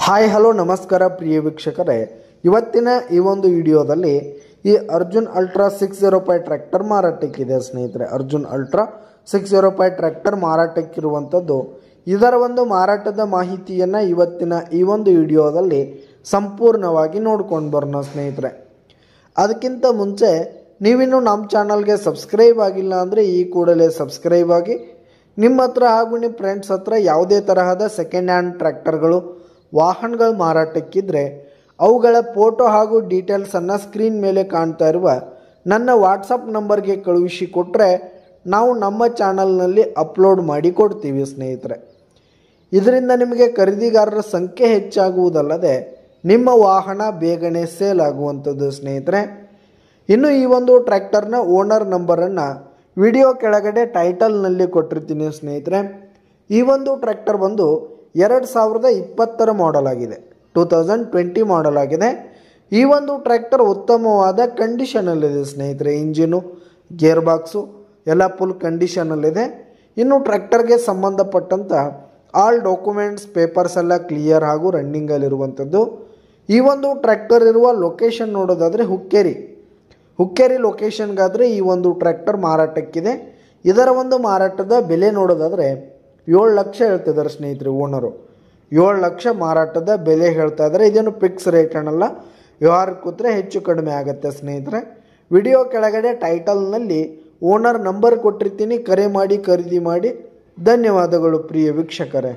Hi hello ನಮಸ್ಕಾರ ಪ್ರಿಯ ವೀಕ್ಷಕರೇ, ಇವತ್ತಿನ ಈ ಒಂದು ವಿಡಿಯೋದಲ್ಲಿ ಈ ಅರ್ಜುನ್ ಅಲ್ಟ್ರಾ 605 ಟ್ರ್ಯಾಕ್ಟರ್ ಮಾರಾಟಕ್ಕಿದೆ ಸ್ನೇಹಿತರೆ. ಅರ್ಜುನ್ ಅಲ್ಟ್ರಾ 605 ಟ್ರ್ಯಾಕ್ಟರ್ ಮಾರಾಟಕ್ಕಿರುವಂಥದ್ದು. ಇದರ ಒಂದು ಮಾರಾಟದ ಮಾಹಿತಿಯನ್ನು ಇವತ್ತಿನ ಈ ಒಂದು ವಿಡಿಯೋದಲ್ಲಿ ಸಂಪೂರ್ಣವಾಗಿ ನೋಡ್ಕೊಂಡು ಬರೋಣ ಸ್ನೇಹಿತರೆ. ಅದಕ್ಕಿಂತ ಮುಂಚೆ ನೀವಿನ್ನೂ ನಮ್ಮ ಚಾನಲ್ಗೆ ಸಬ್ಸ್ಕ್ರೈಬ್ ಆಗಿಲ್ಲ ಅಂದರೆ ಈ ಕೂಡಲೇ ಸಬ್ಸ್ಕ್ರೈಬ್ ಆಗಿ. ನಿಮ್ಮ ಹತ್ರ ಹಾಗೂ ನಿಮ್ಮ ಫ್ರೆಂಡ್ಸ್ ಹತ್ರ ಯಾವುದೇ ತರಹದ ಸೆಕೆಂಡ್ ಹ್ಯಾಂಡ್ ಟ್ರ್ಯಾಕ್ಟರ್ಗಳು ವಾಹನಗಳು ಮಾರಾಟಕ್ಕಿದ್ರೆ ಅವುಗಳ ಫೋಟೋ ಹಾಗೂ ಡೀಟೇಲ್ಸನ್ನು ಸ್ಕ್ರೀನ್ ಮೇಲೆ ಕಾಣ್ತಾ ಇರುವ ನನ್ನ ವಾಟ್ಸಪ್ ನಂಬರ್ಗೆ ಕಳುಹಿಸಿ ಕೊಟ್ಟರೆ ನಾವು ನಮ್ಮ ಚಾನಲ್ನಲ್ಲಿ ಅಪ್ಲೋಡ್ ಮಾಡಿ ಕೊಡ್ತೀವಿ ಸ್ನೇಹಿತರೆ. ಇದರಿಂದ ನಿಮಗೆ ಖರೀದಿಗಾರರ ಸಂಖ್ಯೆ ಹೆಚ್ಚಾಗುವುದಲ್ಲದೆ ನಿಮ್ಮ ವಾಹನ ಬೇಗನೆ ಸೇಲ್ ಆಗುವಂಥದ್ದು ಸ್ನೇಹಿತರೆ. ಇನ್ನು ಈ ಒಂದು ಟ್ರ್ಯಾಕ್ಟರ್ನ ಓನರ್ ನಂಬರನ್ನು ವಿಡಿಯೋ ಕೆಳಗಡೆ ಟೈಟಲ್ನಲ್ಲಿ ಕೊಟ್ಟಿರ್ತೀನಿ ಸ್ನೇಹಿತರೆ. ಈ ಒಂದು ಟ್ರ್ಯಾಕ್ಟರ್ ಬಂದು 2020 ಮಾಡೆಲ್ ಆಗಿದೆ, 2020 ಮಾಡೆಲ್ ಆಗಿದೆ. ಈ ಒಂದು ಟ್ರ್ಯಾಕ್ಟರ್ ಉತ್ತಮವಾದ ಕಂಡೀಷನಲ್ಲಿದೆ ಸ್ನೇಹಿತರೆ. ಇಂಜಿನು, ಗೇರ್ ಬಾಕ್ಸು ಎಲ್ಲ ಫುಲ್ ಕಂಡೀಷನಲ್ಲಿದೆ. ಇನ್ನು ಟ್ರ್ಯಾಕ್ಟರ್ಗೆ ಸಂಬಂಧಪಟ್ಟಂಥ ಆಲ್ ಡಾಕ್ಯುಮೆಂಟ್ಸ್ ಪೇಪರ್ಸ್ ಎಲ್ಲ ಕ್ಲಿಯರ್ ಹಾಗೂ ರನ್ನಿಂಗಲ್ಲಿರುವಂಥದ್ದು. ಈ ಒಂದು ಟ್ರ್ಯಾಕ್ಟರ್ ಇರುವ ಲೊಕೇಶನ್ ನೋಡೋದಾದರೆ ಹುಕ್ಕೇರಿ ಲೊಕೇಶನ್ಗಾದರೆ ಈ ಒಂದು ಟ್ರ್ಯಾಕ್ಟರ್ ಮಾರಾಟಕ್ಕಿದೆ. ಇದರ ಒಂದು ಮಾರಾಟದ ಬೆಲೆ ನೋಡೋದಾದರೆ 7 ಲಕ್ಷ ಹೇಳ್ತಿದ್ದಾರೆ ಸ್ನೇಹಿತರೆ ಓನರು. 7 ಲಕ್ಷ ಮಾರಾಟದ ಬೆಲೆ ಹೇಳ್ತಾ ಇದ್ದಾರೆ. ಇದೇನು ಫಿಕ್ಸ್ ರೇಟ್ ಅನ್ನಲ್ಲ, ವ್ಯವಹಾರ ಕೂತ್ರೆ ಹೆಚ್ಚು ಕಡಿಮೆ ಆಗುತ್ತೆ ಸ್ನೇಹಿತರೆ. ವಿಡಿಯೋ ಕೆಳಗಡೆ ಟೈಟಲ್ನಲ್ಲಿ ಓನರ್ ನಂಬರ್ ಕೊಟ್ಟಿರ್ತೀನಿ, ಕರೆ ಮಾಡಿ ಖರೀದಿ ಮಾಡಿ. ಧನ್ಯವಾದಗಳು ಪ್ರಿಯ ವೀಕ್ಷಕರೇ.